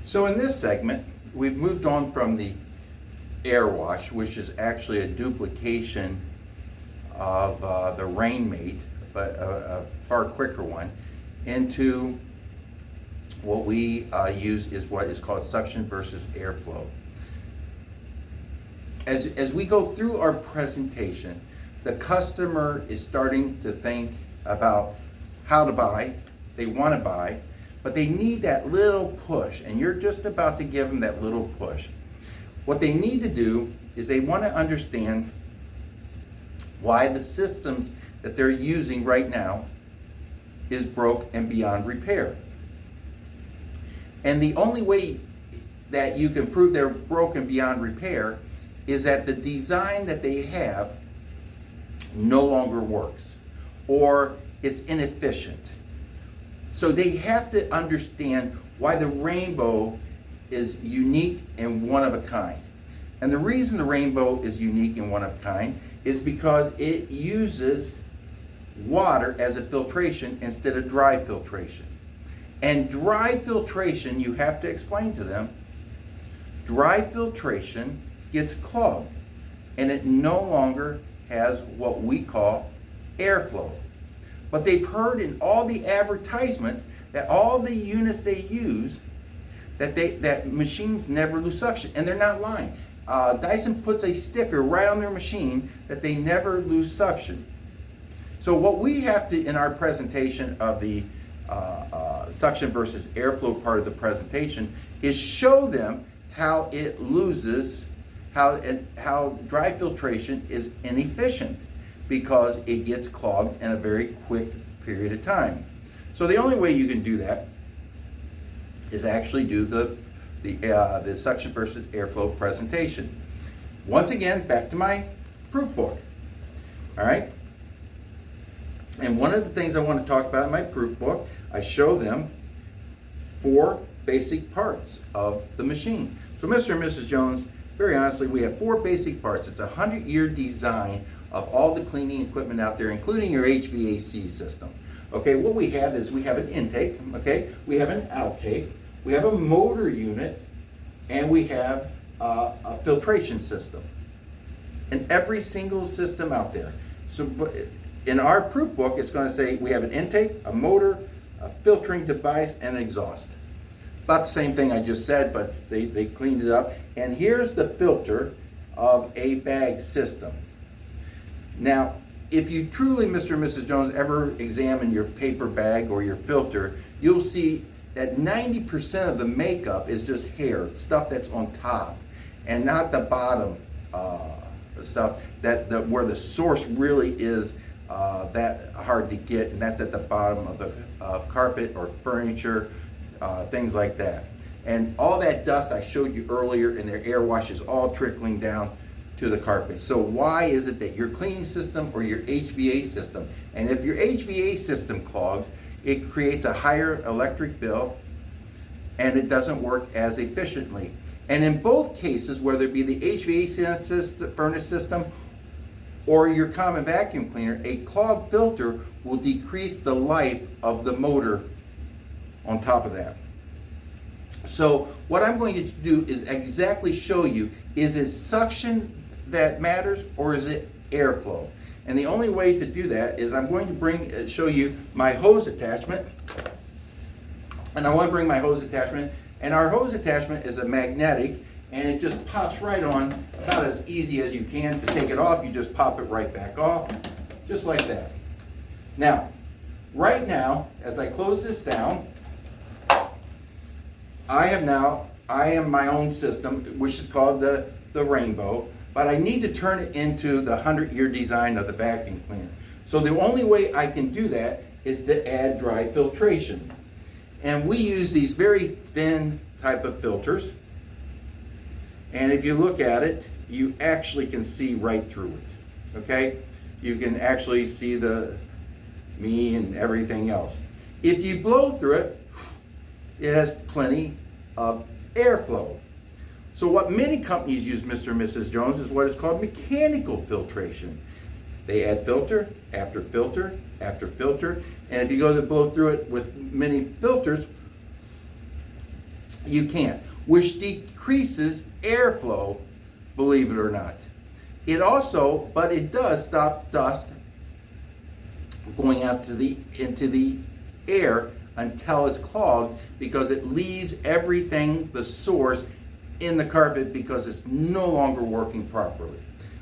So in this segment, we've moved on from the air wash, which is actually a duplication of the Rainmate, but a far quicker one, into what we use is what is called suction versus airflow. As we go through our presentation, the customer is starting to think about how to buy, they want to buy, but they need that little push, and you're just about to give them that little push. What they need to do is they want to understand why the systems that they're using right now is broke and beyond repair. And the only way that you can prove they're broken beyond repair is that the design that they have no longer works or is inefficient. So they have to understand why the Rainbow is unique and one of a kind. And the reason the Rainbow is unique and one of a kind is because it uses water as a filtration instead of dry filtration. And dry filtration, you have to explain to them, dry filtration gets clogged and it no longer has what we call airflow. But they've heard in all the advertisement that all the units they use, that machines never lose suction, and they're not lying. Dyson puts a sticker right on their machine that they never lose suction. So what we have to, in our presentation of the suction versus airflow part of the presentation, is show them how it loses, how dry filtration is inefficient because it gets clogged in a very quick period of time. So the only way you can do that is actually do the suction versus airflow presentation. Once again, back to my proof book. All right. And one of the things I want to talk about in my proof book, I show them 4 basic parts of the machine. So Mr. and Mrs. Jones, very honestly, we have 4 basic parts. It's a 100-year design of all the cleaning equipment out there, including your HVAC system. Okay, what we have is we have an intake, okay, we have an outtake, we have a motor unit, and we have a filtration system. And every single system out there. So in our proof book, it's going to say we have an intake, a motor, a filtering device, and an exhaust. About the same thing I just said, but they cleaned it up. And here's the filter of a bag system. Now, if you truly, Mr. and Mrs. Jones, ever examine your paper bag or your filter, you'll see that 90% of the makeup is just hair, stuff that's on top, and not the bottom stuff where the source really is that hard to get, and that's at the bottom of carpet or furniture, things like that. And all that dust I showed you earlier in their air wash is all trickling down to the carpet. So why is it that your cleaning system or your HVAC system, and if your HVAC system clogs, it creates a higher electric bill and it doesn't work as efficiently. And in both cases, whether it be the HVAC system, furnace system or your common vacuum cleaner, a clogged filter will decrease the life of the motor on top of that. So what I'm going to do is exactly show you, is it suction that matters or is it airflow? And the only way to do that is I'm going to show you my hose attachment. And I want to bring my hose attachment. And our hose attachment is a magnetic, and it just pops right on, about as easy as you can. To take it off, you just pop it right back off, just like that. Now, right now, as I close this down, I am my own system, which is called the Rainbow, but I need to turn it into the 100-year design of the vacuum cleaner. So the only way I can do that is to add dry filtration. And we use these very thin type of filters. And if you look at it, you actually can see right through it, okay? You can actually see me and everything else. If you blow through it, it has plenty of airflow. So what many companies use, Mr. and Mrs. Jones, is what is called mechanical filtration. They add filter after filter after filter, and if you go to blow through it with many filters, you can't, which decreases airflow, believe it or not. It also, but it does stop dust going out into the air until it's clogged, because it leaves everything, the source, in the carpet because it's no longer working properly.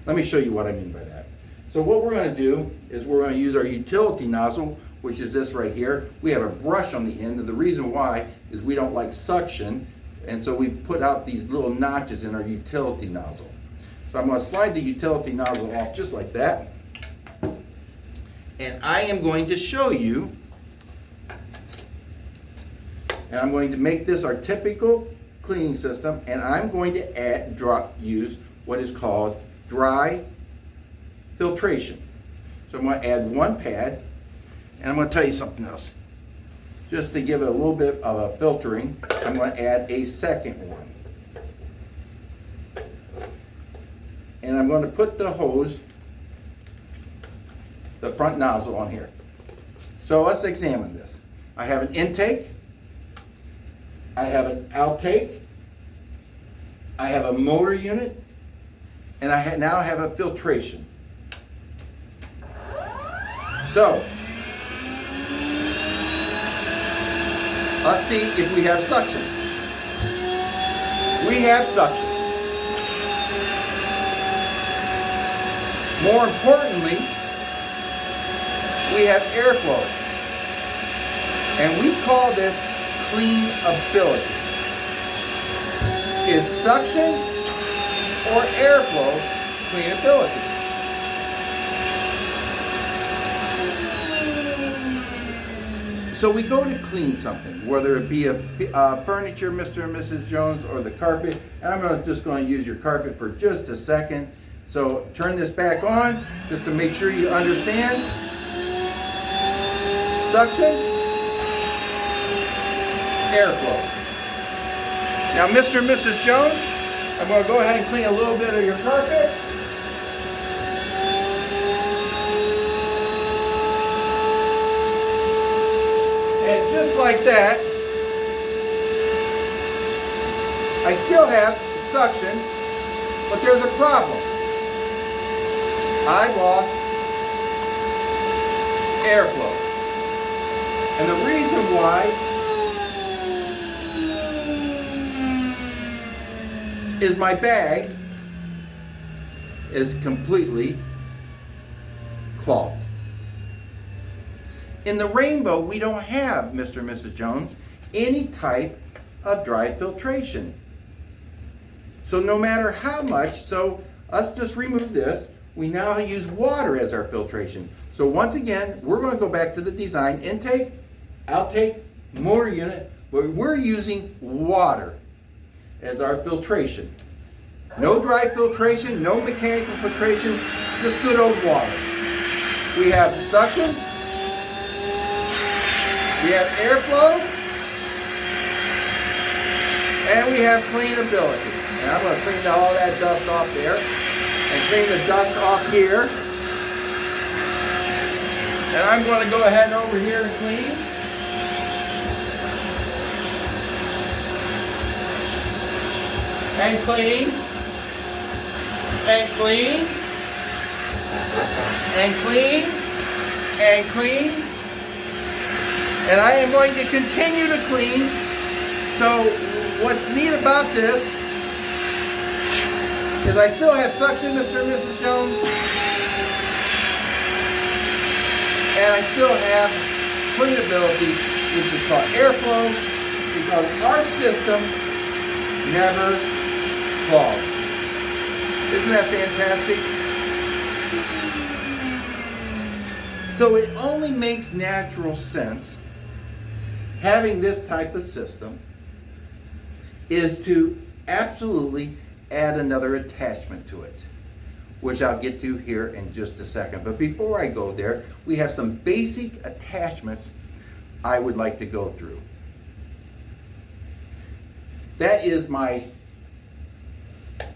Let me show you what I mean by that. So what we're going to do is we're going to use our utility nozzle, which is this right here. We have a brush on the end, and the reason why is we don't like suction, and so we put out these little notches in our utility nozzle. So I'm going to slide the utility nozzle off just like that, and I am going to show you, and I'm going to make this our typical cleaning system, and I'm going to use what is called dry filtration. So I'm going to add one pad, and I'm going to tell you something else. Just to give it a little bit of a filtering, I'm going to add a second one. And I'm going to put the hose, the front nozzle on here. So let's examine this. I have an intake, I have an outtake, I have a motor unit, and I now have a filtration. So, let's see if we have suction. We have suction. More importantly, we have airflow. And we call this cleanability. Is suction or airflow cleanability? So we go to clean something, whether it be a furniture, Mr. and Mrs. Jones, or the carpet. And I'm just going to use your carpet for just a second. So turn this back on just to make sure you understand. Suction, airflow. Now, Mr. and Mrs. Jones, I'm going to go ahead and clean a little bit of your carpet. And just like that, I still have suction, but there's a problem. I lost airflow. And the reason why is my bag is completely clogged. In the Rainbow, we don't have, Mr. and Mrs. Jones, any type of dry filtration. So no matter how much, so let's just remove this. We now use water as our filtration. So once again, we're going to go back to the design: intake, outtake, motor unit, but we're using water as our filtration. No dry filtration, no mechanical filtration, just good old water. We have suction, we have airflow, and we have cleanability. And I'm going to clean all that dust off there, and clean the dust off here. And I'm going to go ahead and over here and clean. And clean. And clean. And clean. And clean. And I am going to continue to clean. So what's neat about this is I still have suction, Mr. and Mrs. Jones. And I still have cleanability, which is called airflow, because our system never clogs. Isn't that fantastic? So it only makes natural sense, having this type of system, is to absolutely add another attachment to it, which I'll get to here in just a second. But before I go there, we have some basic attachments I would like to go through. That is my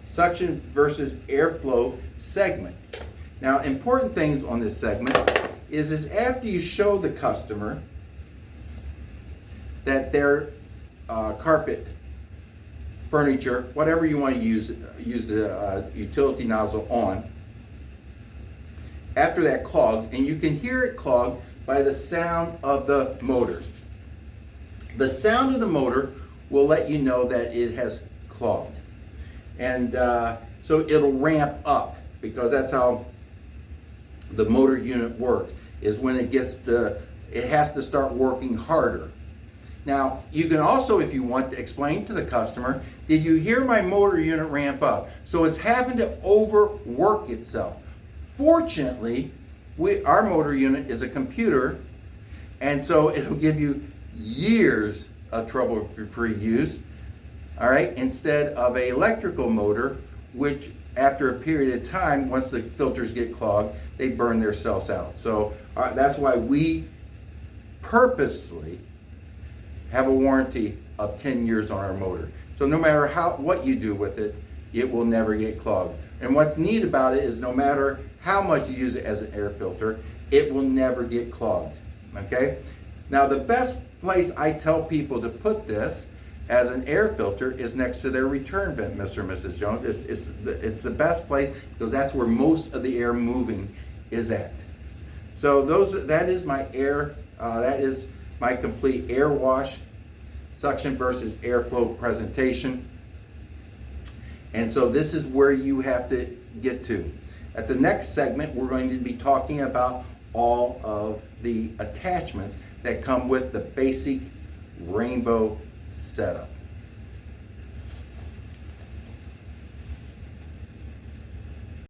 suction versus airflow segment. Now, important things on this segment is after you show the customer that their carpet furniture, whatever you want to use the utility nozzle on. After that clogs, and you can hear it clog by the sound of the motor. The sound of the motor will let you know that it has clogged. And so it'll ramp up, because that's how the motor unit works, is when it has to start working harder. Now, you can also, if you want, to explain to the customer, did you hear my motor unit ramp up? So it's having to overwork itself. Fortunately, our motor unit is a computer, and so it'll give you years of trouble-free use, all right, instead of an electrical motor, which after a period of time, once the filters get clogged, they burn themselves out. So that's why we purposely have a warranty of 10 years on our motor. So no matter what you do with it, it will never get clogged. And what's neat about it is no matter how much you use it as an air filter, it will never get clogged, okay? Now the best place I tell people to put this as an air filter is next to their return vent, Mr. and Mrs. Jones. It's the best place, because that's where most of the air moving is at. So that is my air, that is my complete air wash, suction versus airflow presentation. And so this is where you have to get to. At the next segment, we're going to be talking about all of the attachments that come with the basic Rainbow setup.